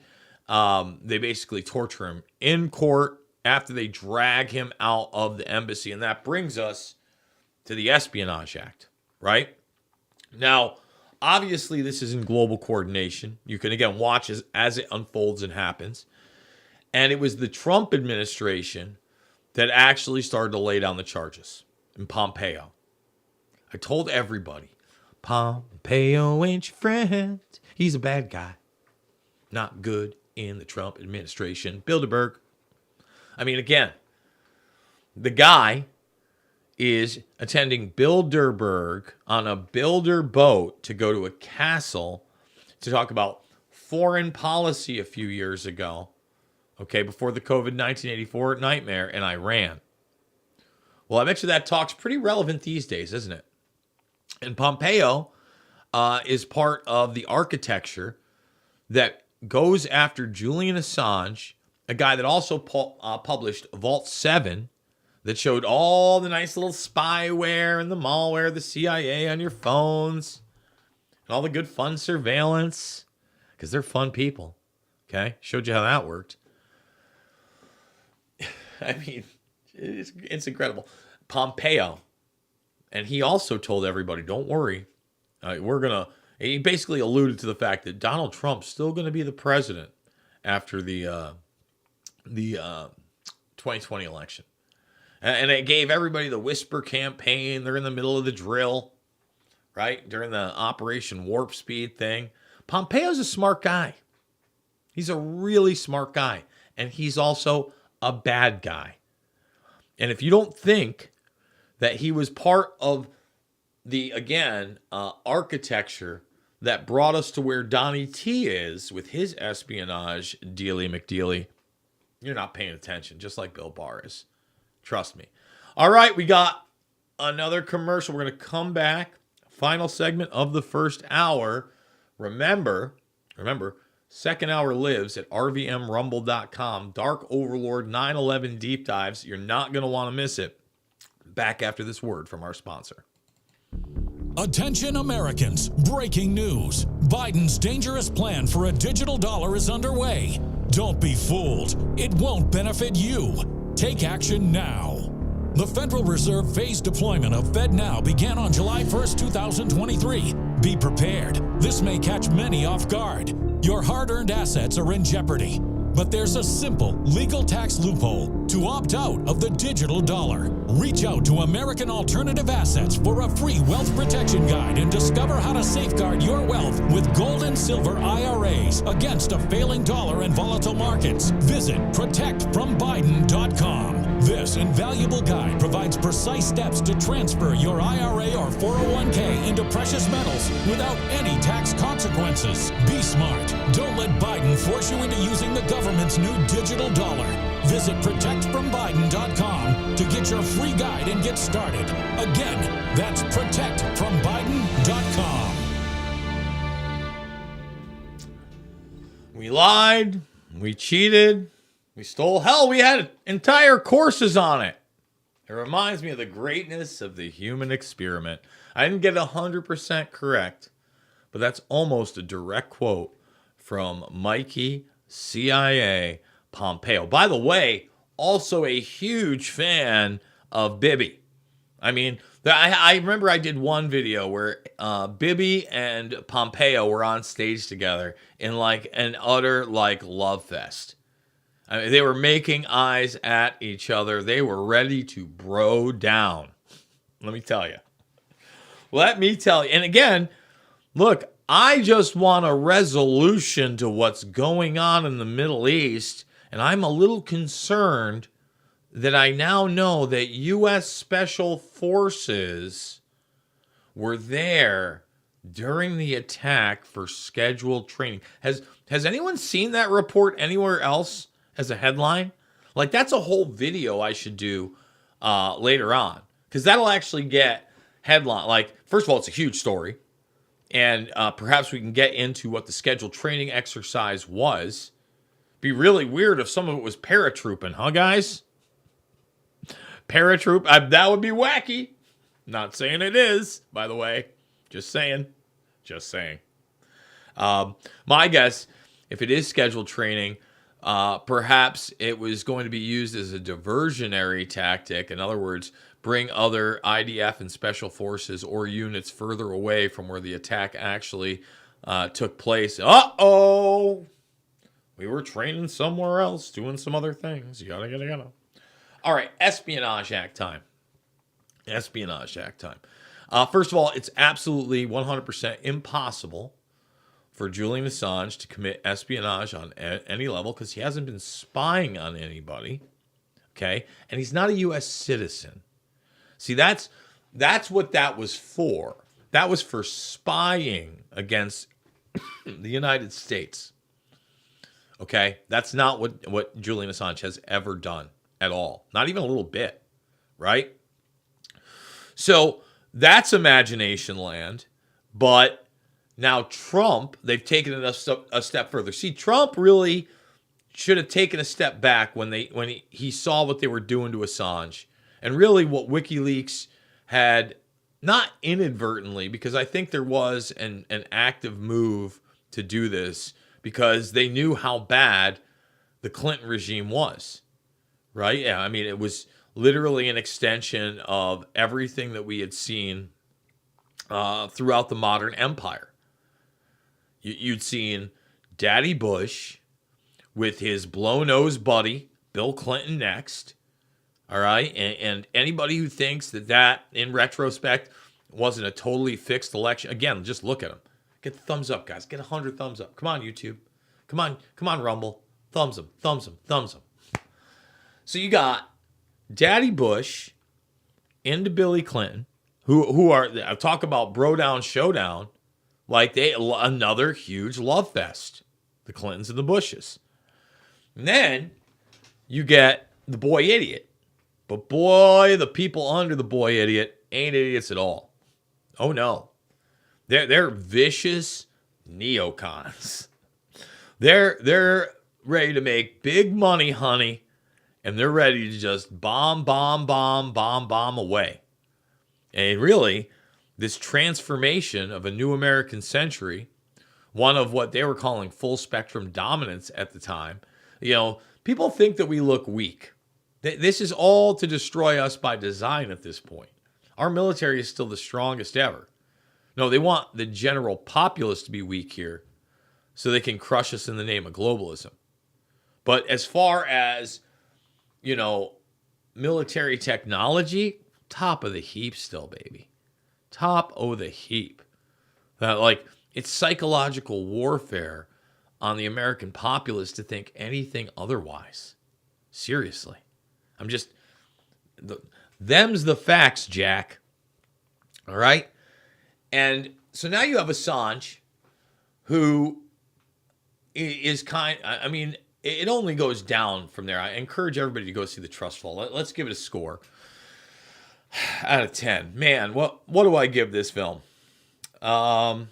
They basically torture him in court after they drag him out of the embassy. And that brings us to the Espionage Act, right? Now, obviously, this is in global coordination. You can, again, watch as it unfolds and happens. And it was the Trump administration that actually started to lay down the charges in Pompeo. I told everybody, Pompeo ain't your friend. He's a bad guy. Not good in the Trump administration. Bilderberg. I mean, again, the guy is attending Bilderberg on a builder boat to go to a castle to talk about foreign policy a few years ago, okay, before the COVID 1984 nightmare in Iran. Well, I bet you that talk's pretty relevant these days, isn't it? And Pompeo is part of the architecture that goes after Julian Assange, a guy that also published Vault 7, that showed all the nice little spyware and the malware, the CIA on your phones, and all the good fun surveillance, because they're fun people, okay? Showed you how that worked. I mean, it's incredible. Pompeo, and he also told everybody, don't worry, he basically alluded to the fact that Donald Trump's still going to be the president after the 2020 election. And it gave everybody the whisper campaign. They're in the middle of the drill, right? During the Operation Warp Speed thing. Pompeo's a smart guy. He's a really smart guy. And he's also a bad guy. And if you don't think that he was part of the, again, architecture that brought us to where Donnie T is with his espionage dealy McDealy, you're not paying attention, just like Bill Barr is. Trust me. All right, we got another commercial. We're going to come back. Final segment of the first hour. Remember, second hour lives at rvmrumble.com. Dark Overlord 9/11 deep dives. You're not going to want to miss it. Back after this word from our sponsor. Attention Americans, breaking news. Biden's dangerous plan for a digital dollar is underway. Don't be fooled. It won't benefit you. Take action now. The Federal Reserve phased deployment of FedNow began on July 1st, 2023. Be prepared. This may catch many off guard. Your hard-earned assets are in jeopardy. But there's a simple legal tax loophole to opt out of the digital dollar. Reach out to American Alternative Assets for a free wealth protection guide and discover how to safeguard your wealth with gold and silver IRAs against a failing dollar and volatile markets. Visit protectfrombiden.com. This invaluable guide provides precise steps to transfer your IRA or 401k into precious metals without any tax consequences. Be smart. Don't let Biden force you into using the government's new digital dollar. Visit protectfrombiden.com to get your free guide and get started. Again, that's protectfrombiden.com. We lied. We cheated. We stole. Hell, we had entire courses on it. It reminds me of the greatness of the human experiment. I didn't get 100% correct, but that's almost a direct quote from Mikey, CIA, Pompeo. By the way, also a huge fan of Bibi. I mean, I remember I did one video where Bibi and Pompeo were on stage together in like an utter like love fest. I mean, they were making eyes at each other. They were ready to bro down. Let me tell you. And again, look, I just want a resolution to what's going on in the Middle East. And I'm a little concerned that I now know that U.S. Special Forces were there during the attack for scheduled training. Has anyone seen that report anywhere else as a headline? Like, that's a whole video I should do later on, because that'll actually get headline. Like, first of all, it's a huge story, and perhaps we can get into what the scheduled training exercise was. Be really weird if some of it was paratrooping, huh, guys? Paratroop, that would be wacky. Not saying it is, by the way. Just saying. My guess, if it is scheduled training, Perhaps it was going to be used as a diversionary tactic. In other words, bring other IDF and special forces or units further away from where the attack actually took place. Uh-oh! We were training somewhere else, doing some other things. Yada. All right, Espionage Act time. Espionage Act time. First of all, it's absolutely 100% impossible for Julian Assange to commit espionage on any level because he hasn't been spying on anybody, okay? And he's not a U.S. citizen. See, that's what that was for. That was for spying against the United States, okay? That's not what Julian Assange has ever done at all, not even a little bit, right? So that's imagination land, but now Trump, they've taken it a step further. See, Trump really should have taken a step back when he saw what they were doing to Assange. And really what WikiLeaks had, not inadvertently, because I think there was an active move to do this because they knew how bad the Clinton regime was, right? Yeah, I mean, it was literally an extension of everything that we had seen throughout the modern empire. You'd seen Daddy Bush with his blow-nose buddy, Bill Clinton, next. All right? And anybody who thinks that, in retrospect, wasn't a totally fixed election, again, just look at him. Get the thumbs up, guys. Get 100 thumbs up. Come on, YouTube. Come on, Rumble. Thumbs him. So you got Daddy Bush into Billy Clinton, who are, talk about bro down, showdown, like another huge love fest, the Clintons and the Bushes. And then you get the boy idiot. But boy, the people under the boy idiot ain't idiots at all. Oh no. They're vicious neocons. They're ready to make big money, honey, and they're ready to just bomb away. And really, this transformation of a new American century, one of what they were calling full spectrum dominance at the time, people think that we look weak. This is all to destroy us by design at this point. Our military is still the strongest ever. No, they want the general populace to be weak here so they can crush us in the name of globalism. But as far as, military technology, top of the heap still, baby. Top of the heap. It's psychological warfare on the American populace to think anything otherwise. Seriously. Them's the facts, Jack. All right? And so now you have Assange, who is it only goes down from there. I encourage everybody to go see The Trust Fall. Let's give it a score out of 10. Man, what do I give this film? What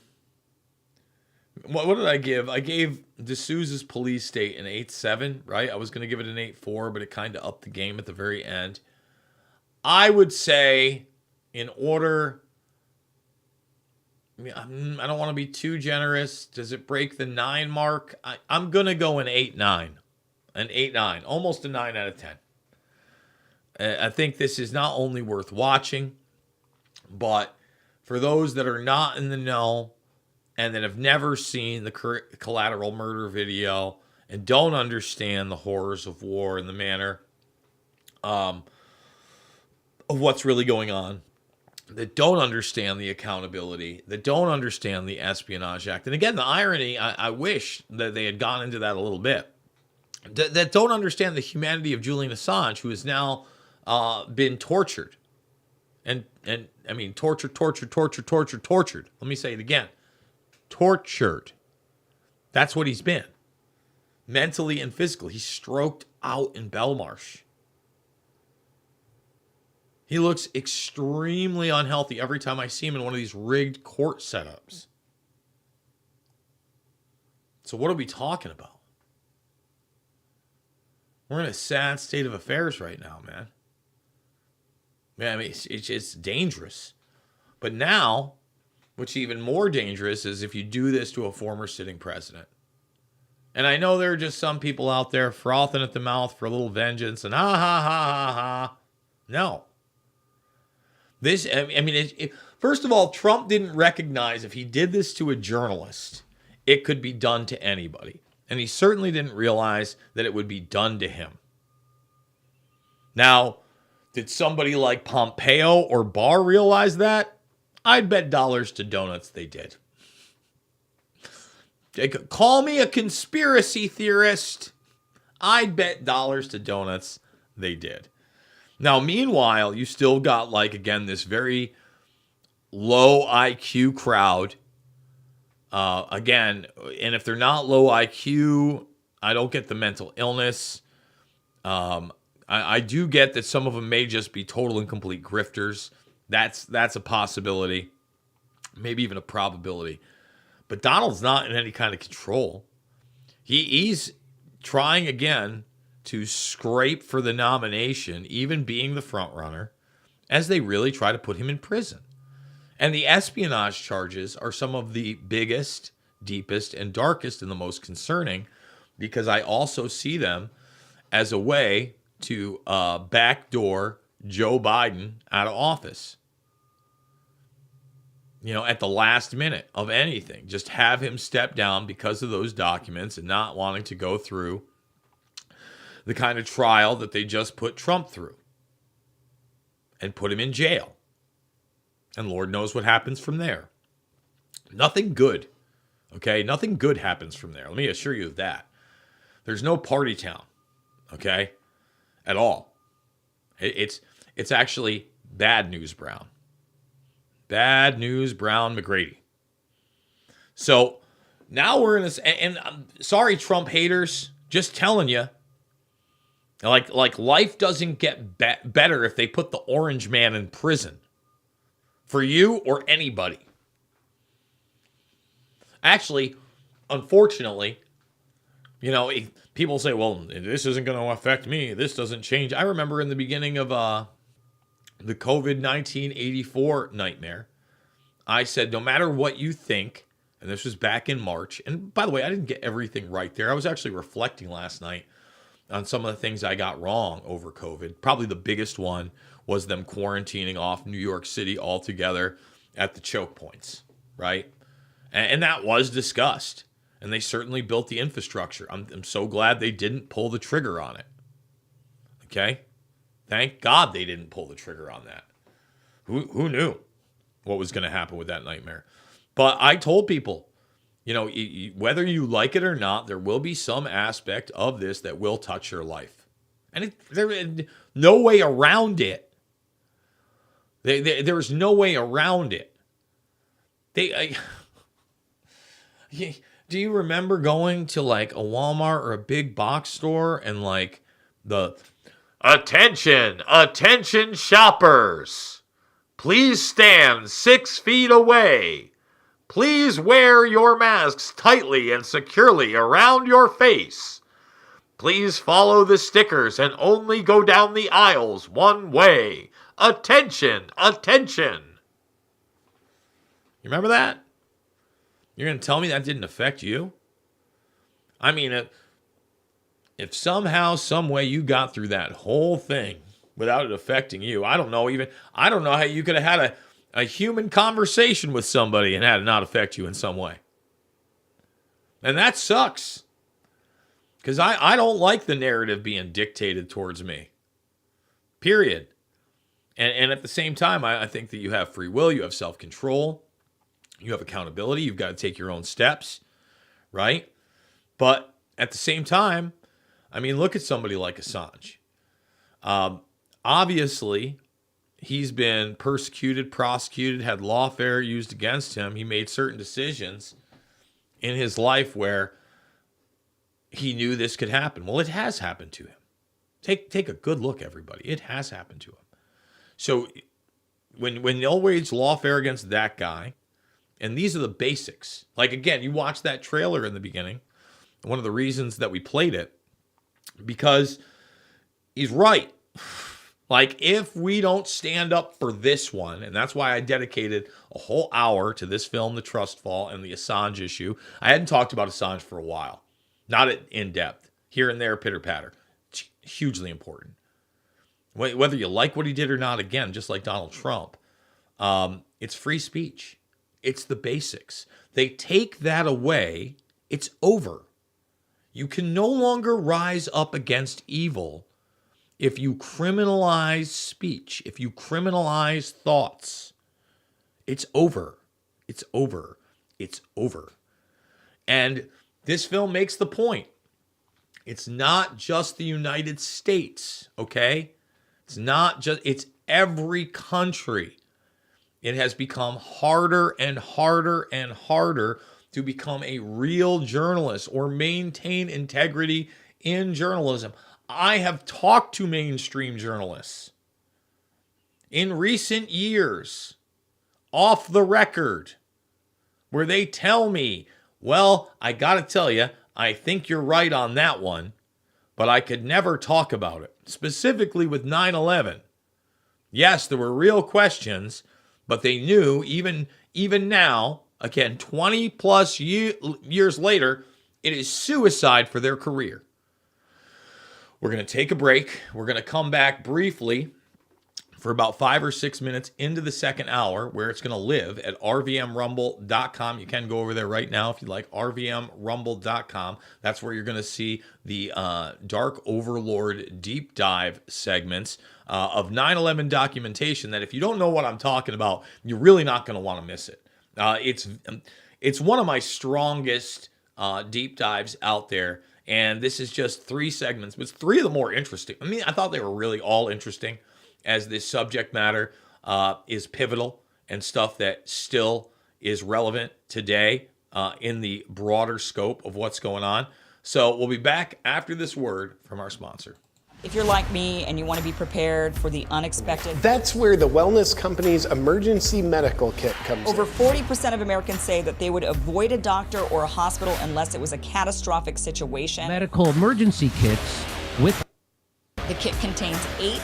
did I give? I gave D'Souza's Police State an 8.7, right? I was going to give it an 8.4, but it kind of upped the game at the very end. I would say, in order, I don't want to be too generous. Does it break the 9 mark? I'm going to go an 8.9. An 8.9. Almost a 9 out of 10. I think this is not only worth watching, but for those that are not in the know and that have never seen the collateral murder video and don't understand the horrors of war and the manner of what's really going on, that don't understand the accountability, that don't understand the Espionage Act. And again, the irony, I wish that they had gone into that a little bit, that don't understand the humanity of Julian Assange, who has now been tortured. And I mean, tortured. Let me say it again. Tortured. That's what he's been. Mentally and physically. He's stroked out in Belmarsh. He looks extremely unhealthy every time I see him in one of these rigged court setups. So what are we talking about? We're in a sad state of affairs right now, man. I mean, it's dangerous. But now, what's even more dangerous is if you do this to a former sitting president. And I know there are just some people out there frothing at the mouth for a little vengeance and ha ha ha ha ha. No. This, I mean, first of all, Trump didn't recognize if he did this to a journalist, it could be done to anybody. And he certainly didn't realize that it would be done to him. Now, did somebody like Pompeo or Barr realize that? I'd bet dollars to donuts they did. Call me a conspiracy theorist. I'd bet dollars to donuts they did. Now, meanwhile, you still got, like, again, this very low IQ crowd. Again, and if they're not low IQ, I don't get the mental illness. I do get that some of them may just be total and complete grifters. That's a possibility, maybe even a probability. But Donald's not in any kind of control. He's trying again to scrape for the nomination, even being the front runner, as they really try to put him in prison. And the espionage charges are some of the biggest, deepest, and darkest and the most concerning, because I also see them as a way to backdoor Joe Biden out of office. You know, at the last minute of anything, just have him step down because of those documents and not wanting to go through the kind of trial that they just put Trump through and put him in jail. And Lord knows what happens from there. Nothing good. Okay? Nothing good happens from there. Let me assure you of that. There's no party town. Okay? At all. It's actually bad news Brown. Bad news Brown McGrady. So now we're in this, and sorry, Trump haters, just telling you, like life doesn't get better if they put the orange man in prison. For you or anybody. Actually, unfortunately, you know, people say, well, this isn't going to affect me. This doesn't change. I remember in the beginning of the COVID-19 84 nightmare, I said, no matter what you think, and this was back in March, and by the way, I didn't get everything right there. I was actually reflecting last night on some of the things I got wrong over COVID. Probably the biggest one was them quarantining off New York City altogether at the choke points, right? And that was discussed. And they certainly built the infrastructure. I'm so glad they didn't pull the trigger on it. Okay? Thank God they didn't pull the trigger on that. Who knew what was going to happen with that nightmare? But I told people, you know, whether you like it or not, there will be some aspect of this that will touch your life. And there is no way around it. There is no way around it. Do you remember going to like a Walmart or a big box store and like the attention shoppers, please stand 6 feet away. Please wear your masks tightly and securely around your face. Please follow the stickers and only go down the aisles one way. Attention. You remember that? You're going to tell me that didn't affect you? I mean, if somehow, some way you got through that whole thing without it affecting you, I don't know how you could have had a human conversation with somebody and had it not affect you in some way. And that sucks. Because I don't like the narrative being dictated towards me. Period. And at the same time, I think that you have free will, you have self-control, you have accountability, you've got to take your own steps, right? But at the same time, I mean, look at somebody like Assange. Obviously, he's been persecuted, prosecuted, had lawfare used against him. He made certain decisions in his life where he knew this could happen. Well, it has happened to him. Take a good look, everybody. It has happened to him. So when they'll wage lawfare against that guy, and these are the basics. Like, again, you watch that trailer in the beginning. One of the reasons that we played it, because he's right. Like, if we don't stand up for this one, and that's why I dedicated a whole hour to this film, The Trust Fall, and the Assange issue. I hadn't talked about Assange for a while. Not in depth. Here and there, pitter patter. Hugely important. Whether you like what he did or not, again, just like Donald Trump, it's free speech. It's the basics. They take that away, it's over. You can no longer rise up against evil if you criminalize speech, if you criminalize thoughts. It's over. It's over. It's over. And this film makes the point. It's not just the United States, okay? It's every country. It has become harder and harder and harder to become a real journalist or maintain integrity in journalism. I have talked to mainstream journalists in recent years, off the record, where they tell me, well, I got to tell you, I think you're right on that one, but I could never talk about it. Specifically with 9/11. Yes, there were real questions, but they knew even now, again, 20 plus years later, it is suicide for their career. We're going to take a break. We're going to come back briefly for about 5 or 6 minutes into the second hour, where it's going to live at rvmrumble.com. You can go over there right now if you like, rvmrumble.com. That's where you're going to see the Dark Overlord deep dive segments of 9/11 documentation that if you don't know what I'm talking about, you're really not going to want to miss it. It's one of my strongest deep dives out there, and this is just 3 segments, but it's 3 of the more interesting. I mean, I thought they were really all interesting, as this subject matter is pivotal and stuff that still is relevant today in the broader scope of what's going on. So we'll be back after this word from our sponsor. If you're like me and you want to be prepared for the unexpected, that's where the wellness company's emergency medical kit comes over in. 40% of Americans say that they would avoid a doctor or a hospital unless it was a catastrophic situation. Medical emergency kits with... The kit contains 8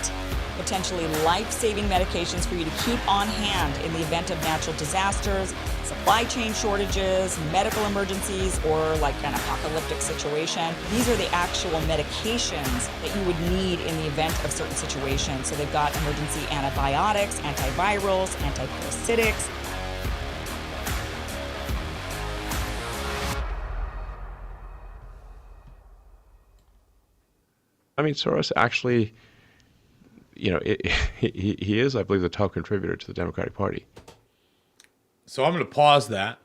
potentially life-saving medications for you to keep on hand in the event of natural disasters, supply chain shortages, medical emergencies, or like an apocalyptic situation. These are the actual medications that you would need in the event of certain situations. So they've got emergency antibiotics, antivirals, antiparasitics. I mean, Soros actually, you know, he is, I believe, the top contributor to the Democratic Party. So I'm going to pause that.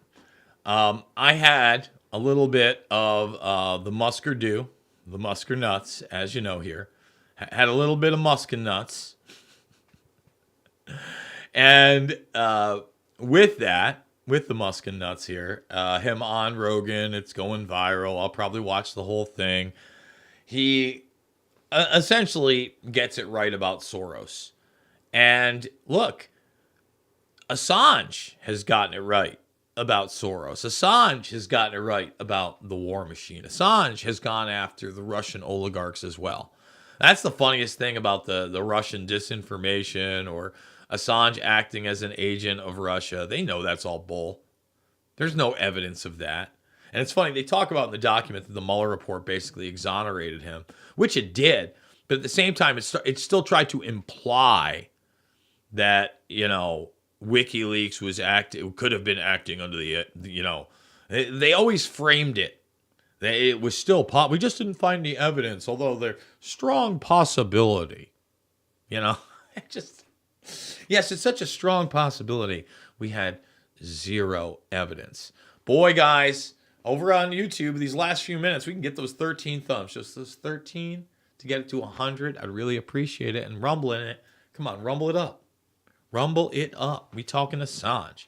I had a little bit of the Musker Dew, the Musker Nuts, as you know here. Had a little bit of Musker Nuts. And with that, with the Musker Nuts here, him on Rogan, it's going viral. I'll probably watch the whole thing. He essentially gets it right about Soros. And look, Assange has gotten it right about Soros. Assange has gotten it right about the war machine. Assange has gone after the Russian oligarchs as well. That's the funniest thing about the Russian disinformation or Assange acting as an agent of Russia. They know that's all bull. There's no evidence of that. And it's funny, they talk about in the document that the Mueller report basically exonerated him, which it did. But at the same time, it still tried to imply that, you know, WikiLeaks could have been acting under the, you know, they always framed it. It was still, we just didn't find any evidence, although there's strong possibility, you know. Yes, it's such a strong possibility. We had 0 evidence. Boy, guys, over on YouTube, these last few minutes, we can get those 13 thumbs. Just those 13 to get it to 100. I'd really appreciate it. And rumble in it. Come on, rumble it up. Rumble it up. We talking Assange.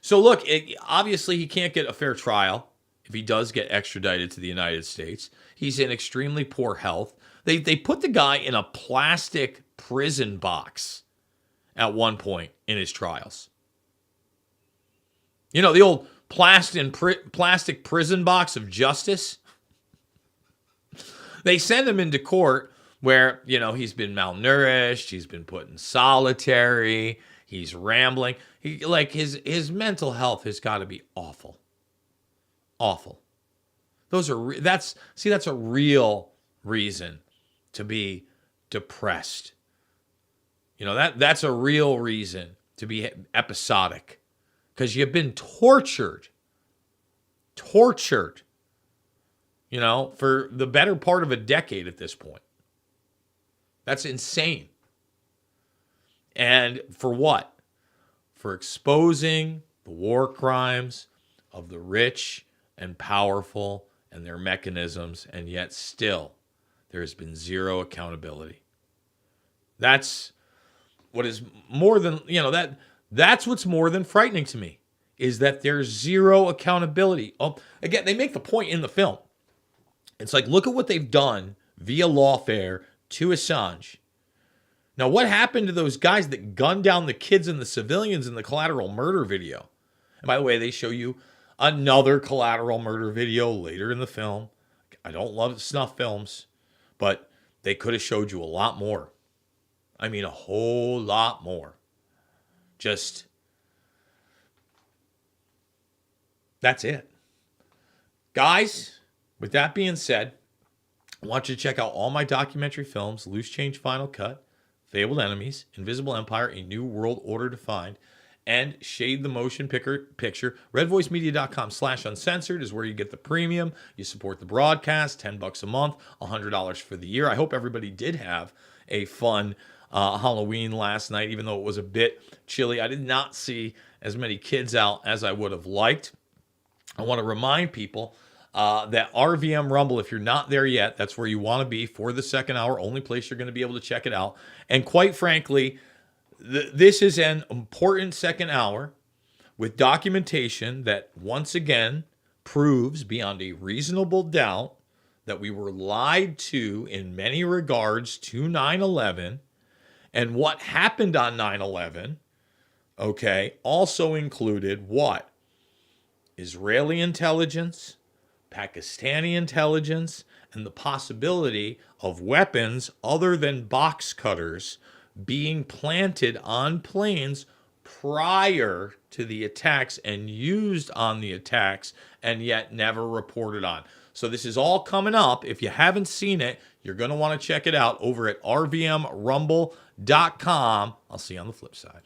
So look, obviously he can't get a fair trial if he does get extradited to the United States. He's in extremely poor health. They put the guy in a plastic prison box at one point in his trials. You know, the old plastic prison box of justice. They send him into court where, you know, he's been malnourished, he's been put in solitary, he's rambling. His mental health has got to be awful. Awful. That's a real reason to be depressed. That's a real reason to be episodic, because you've been tortured, for the better part of a decade at this point. That's insane. And for what? For exposing the war crimes of the rich and powerful and their mechanisms, and yet still there has been zero accountability. That's what is more than, that's what's more than frightening to me, is that there's zero accountability. Again, they make the point in the film. It's like, look at what they've done via lawfare to Assange. Now, what happened to those guys that gunned down the kids and the civilians in the collateral murder video? And by the way, they show you another collateral murder video later in the film. I don't love snuff films, but they could have showed you a lot more. I mean, a whole lot more. Just, that's it. Guys, with that being said, I want you to check out all my documentary films: Loose Change Final Cut, Fabled Enemies, Invisible Empire, A New World Order Defined, and Shade the Motion Picture. RedVoiceMedia.com/uncensored is where you get the premium. You support the broadcast, $10 a month, $100 for the year. I hope everybody did have a fun Halloween last night, even though it was a bit chilly. I did not see as many kids out as I would have liked. I want to remind people that RVM Rumble, if you're not there yet, that's where you want to be for the second hour. Only place you're going to be able to check it out. And quite frankly, this is an important second hour with documentation that once again proves beyond a reasonable doubt that we were lied to in many regards to 9/11. And what happened on 9/11, also included what? Israeli intelligence, Pakistani intelligence, and the possibility of weapons other than box cutters being planted on planes prior to the attacks and used on the attacks, and yet never reported on. So this is all coming up. If you haven't seen it, you're going to want to check it out over at rvmrumble.com. I'll see you on the flip side.